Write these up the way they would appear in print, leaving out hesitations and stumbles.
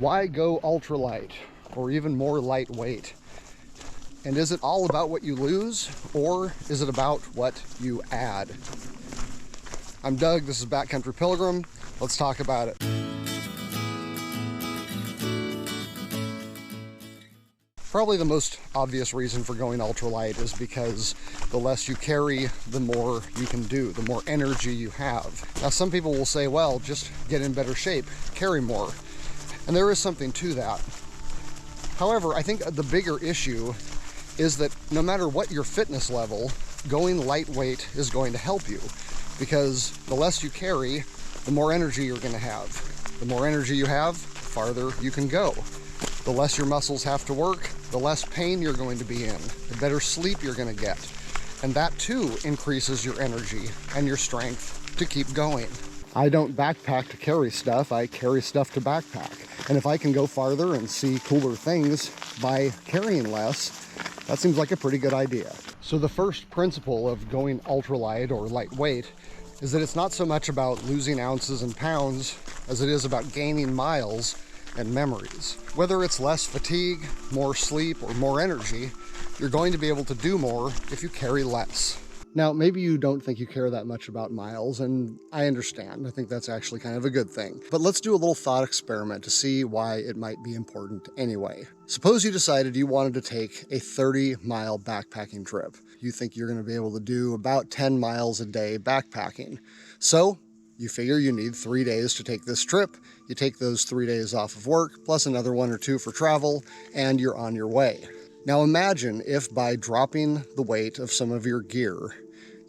Why go ultralight or even more lightweight? And is it all about what you lose, or is it about what you add? I'm Doug, this is Backcountry Pilgrim. Let's talk about it. Probably the most obvious reason for going ultralight is because the less you carry, the more you can do, the more energy you have. Now, some people will say, well, just get in better shape, carry more. And there is something to that. However, I think the bigger issue is that no matter what your fitness level, going lightweight is going to help you, because the less you carry, the more energy you're going to have. The more energy you have, the farther you can go. The less your muscles have to work, the less pain you're going to be in, the better sleep you're going to get. And that too increases your energy and your strength to keep going. I don't backpack to carry stuff, I carry stuff to backpack. And if I can go farther and see cooler things by carrying less, that seems like a pretty good idea. So the first principle of going ultralight or lightweight is that it's not so much about losing ounces and pounds as it is about gaining miles and memories. Whether it's less fatigue, more sleep, or more energy, you're going to be able to do more if you carry less. Now, maybe you don't think you care that much about miles, and I understand. I think that's actually kind of a good thing. But let's do a little thought experiment to see why it might be important anyway. Suppose you decided you wanted to take a 30-mile backpacking trip. You think you're going to be able to do about 10 miles a day backpacking. So you figure you need 3 days to take this trip. You take those 3 days off of work, plus another 1 or 2 for travel, and you're on your way. Now imagine if by dropping the weight of some of your gear,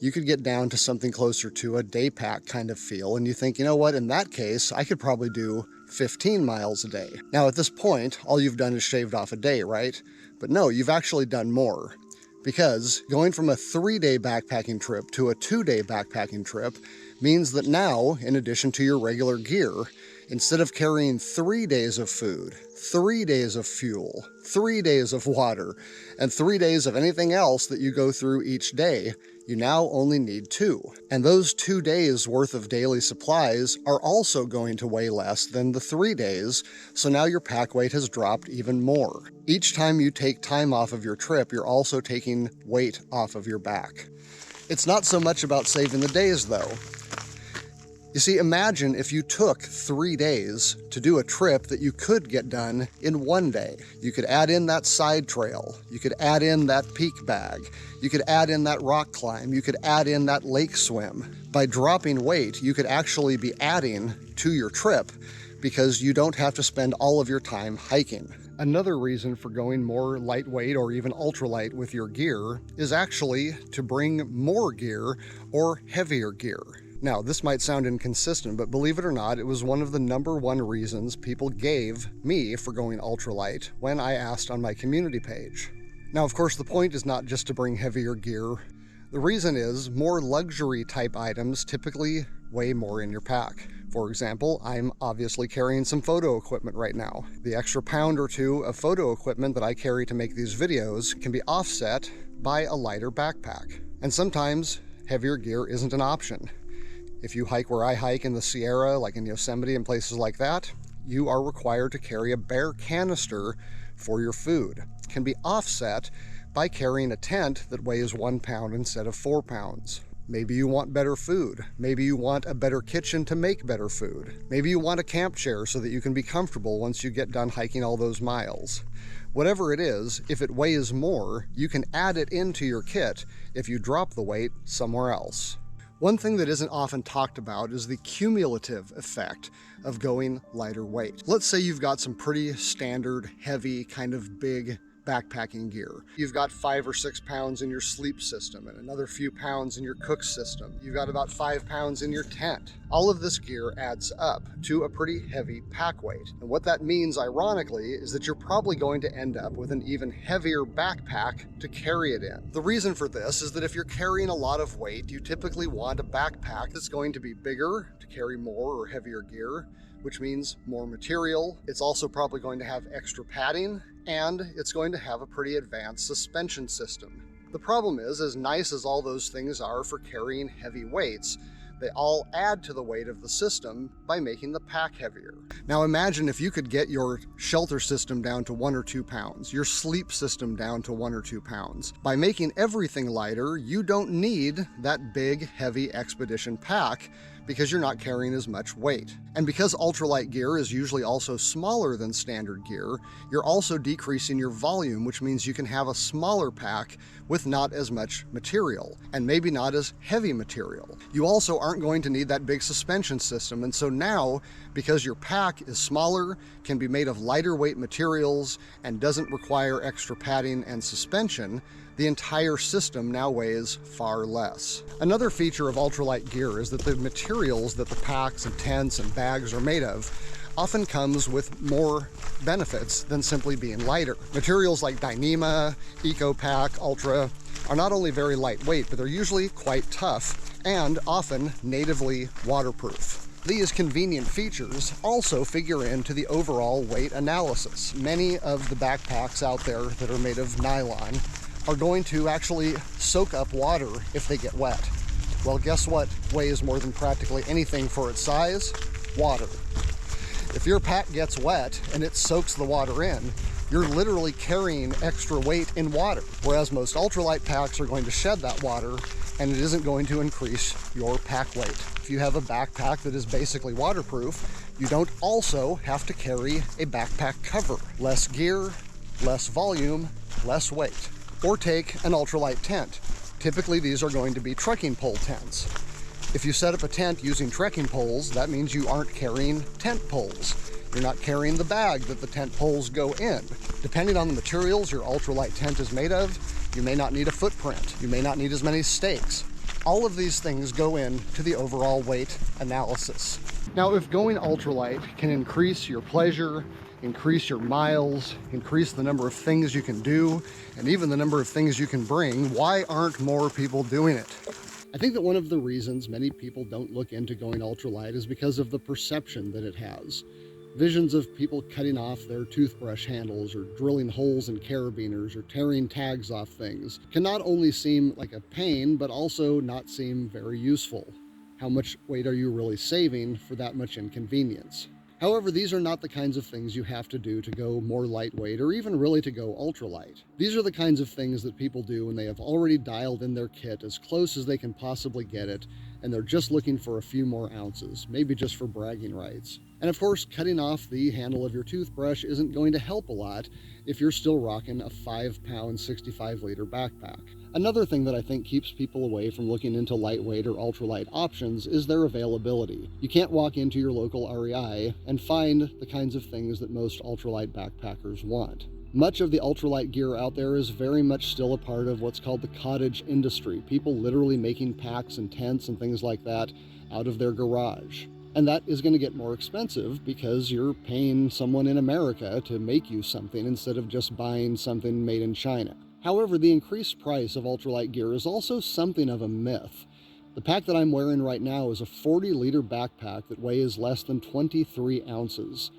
you could get down to something closer to a day pack kind of feel, and you think, you know what, in that case, I could probably do 15 miles a day. Now at this point, all you've done is shaved off a day, right? But no, you've actually done more. Because going from a 3-day backpacking trip to a 2-day backpacking trip means that now, in addition to your regular gear, instead of carrying 3 days of food, 3 days of fuel, 3 days of water, and 3 days of anything else that you go through each day, you now only need 2. And those 2 days worth of daily supplies are also going to weigh less than the 3 days, so now your pack weight has dropped even more. Each time you take time off of your trip, you're also taking weight off of your back. It's not so much about saving the days though. You see, imagine if you took 3 days to do a trip that you could get done in 1 day. You could add in that side trail. You could add in that peak bag. You could add in that rock climb. You could add in that lake swim. By dropping weight, you could actually be adding to your trip because you don't have to spend all of your time hiking. Another reason for going more lightweight or even ultralight with your gear is actually to bring more gear or heavier gear. Now, this might sound inconsistent, but believe it or not, it was one of the #1 reasons people gave me for going ultralight when I asked on my community page. Now, of course, the point is not just to bring heavier gear. The reason is more luxury type items typically weigh more in your pack. For example, I'm obviously carrying some photo equipment right now. The extra pound or 2 of photo equipment that I carry to make these videos can be offset by a lighter backpack. And sometimes heavier gear isn't an option. If you hike where I hike in the Sierra, like in Yosemite and places like that, you are required to carry a bare canister for your food. It can be offset by carrying a tent that weighs 1 pound instead of 4 pounds. Maybe you want better food. Maybe you want a better kitchen to make better food. Maybe you want a camp chair so that you can be comfortable once you get done hiking all those miles. Whatever it is, if it weighs more, you can add it into your kit if you drop the weight somewhere else. One thing that isn't often talked about is the cumulative effect of going lighter weight. Let's say you've got some pretty standard, heavy, kind of big backpacking gear. You've got 5 or 6 pounds in your sleep system and another few pounds in your cook system. You've got about 5 pounds in your tent. All of this gear adds up to a pretty heavy pack weight. And what that means, ironically, is that you're probably going to end up with an even heavier backpack to carry it in. The reason for this is that if you're carrying a lot of weight, you typically want a backpack that's going to be bigger to carry more or heavier gear, which means more material. It's also probably going to have extra padding, and it's going to have a pretty advanced suspension system. The problem is, as nice as all those things are for carrying heavy weights, They all add to the weight of the system by making the pack heavier. Now imagine if you could get your shelter system down to 1 or 2 pounds, your sleep system down to 1 or 2 pounds. By making everything lighter, you don't need that big, heavy expedition pack because you're not carrying as much weight. And because ultralight gear is usually also smaller than standard gear, you're also decreasing your volume, which means you can have a smaller pack with not as much material, and maybe not as heavy material. You also aren't going to need that big suspension system, and so now, because your pack is smaller, can be made of lighter weight materials, and doesn't require extra padding and suspension, the entire system now weighs far less. Another feature of ultralight gear is that the materials that the packs and tents and bags are made of often comes with more benefits than simply being lighter. Materials like Dyneema, EcoPack, Ultra are not only very lightweight, but they're usually quite tough and often natively waterproof. These convenient features also figure into the overall weight analysis. Many of the backpacks out there that are made of nylon are going to actually soak up water if they get wet. Well, guess what weighs more than practically anything for its size? Water. If your pack gets wet and it soaks the water in, you're literally carrying extra weight in water, whereas most ultralight packs are going to shed that water and it isn't going to increase your pack weight. If you have a backpack that is basically waterproof, you don't also have to carry a backpack cover. Less gear, less volume, less weight. Or take an ultralight tent. Typically these are going to be trekking pole tents. If you set up a tent using trekking poles, that means you aren't carrying tent poles. You're not carrying the bag that the tent poles go in. Depending on the materials your ultralight tent is made of, you may not need a footprint. You may not need as many stakes. All of these things go into the overall weight analysis. Now, if going ultralight can increase your pleasure, increase your miles, increase the number of things you can do, and even the number of things you can bring, why aren't more people doing it? I think that one of the reasons many people don't look into going ultralight is because of the perception that it has. Visions of people cutting off their toothbrush handles or drilling holes in carabiners or tearing tags off things can not only seem like a pain, but also not seem very useful. How much weight are you really saving for that much inconvenience? However, these are not the kinds of things you have to do to go more lightweight or even really to go ultralight. These are the kinds of things that people do when they have already dialed in their kit as close as they can possibly get it, and they're just looking for a few more ounces, maybe just for bragging rights. And of course, cutting off the handle of your toothbrush isn't going to help a lot if you're still rocking a 5-pound, 65-liter backpack. Another thing that I think keeps people away from looking into lightweight or ultralight options is their availability. You can't walk into your local REI and find the kinds of things that most ultralight backpackers want. Much of the ultralight gear out there is very much still a part of what's called the cottage industry, people literally making packs and tents and things like that out of their garage. And that is going to get more expensive because you're paying someone in America to make you something instead of just buying something made in China. However, the increased price of ultralight gear is also something of a myth. The pack that I'm wearing right now is a 40-liter backpack that weighs less than 23 ounces.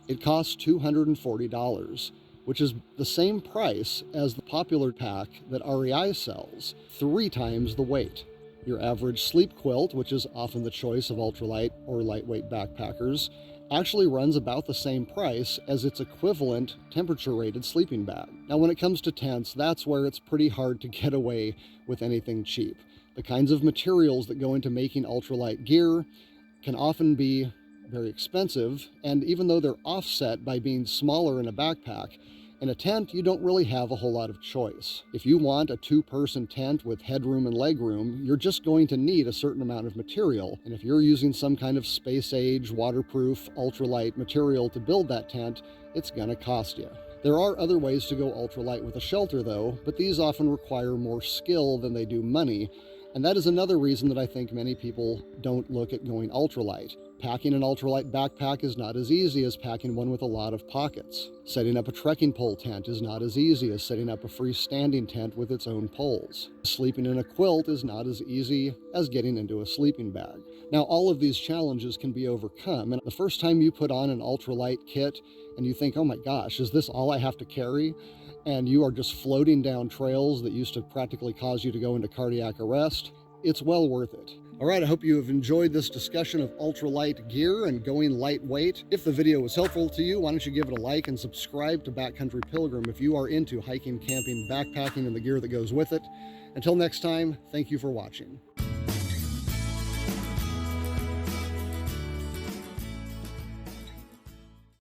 It costs $240, which is the same price as the popular pack that REI sells, 3 times the weight. Your average sleep quilt, which is often the choice of ultralight or lightweight backpackers, actually runs about the same price as its equivalent temperature-rated sleeping bag. Now, when it comes to tents, that's where it's pretty hard to get away with anything cheap. The kinds of materials that go into making ultralight gear can often be very expensive, and even though they're offset by being smaller in a backpack, in a tent, you don't really have a whole lot of choice. If you want a 2-person tent with headroom and legroom, you're just going to need a certain amount of material. And if you're using some kind of space-age, waterproof, ultralight material to build that tent, it's gonna cost you. There are other ways to go ultralight with a shelter though, but these often require more skill than they do money. And that is another reason that I think many people don't look at going ultralight. Packing an ultralight backpack is not as easy as packing one with a lot of pockets. Setting up a trekking pole tent is not as easy as setting up a freestanding tent with its own poles. Sleeping in a quilt is not as easy as getting into a sleeping bag. Now, all of these challenges can be overcome, and the first time you put on an ultralight kit and you think, oh my gosh, is this all I have to carry? And you are just floating down trails that used to practically cause you to go into cardiac arrest, it's well worth it. All right, I hope you have enjoyed this discussion of ultralight gear and going lightweight. If the video was helpful to you, why don't you give it a like and subscribe to Backcountry Pilgrim if you are into hiking, camping, backpacking, and the gear that goes with it. Until next time, thank you for watching.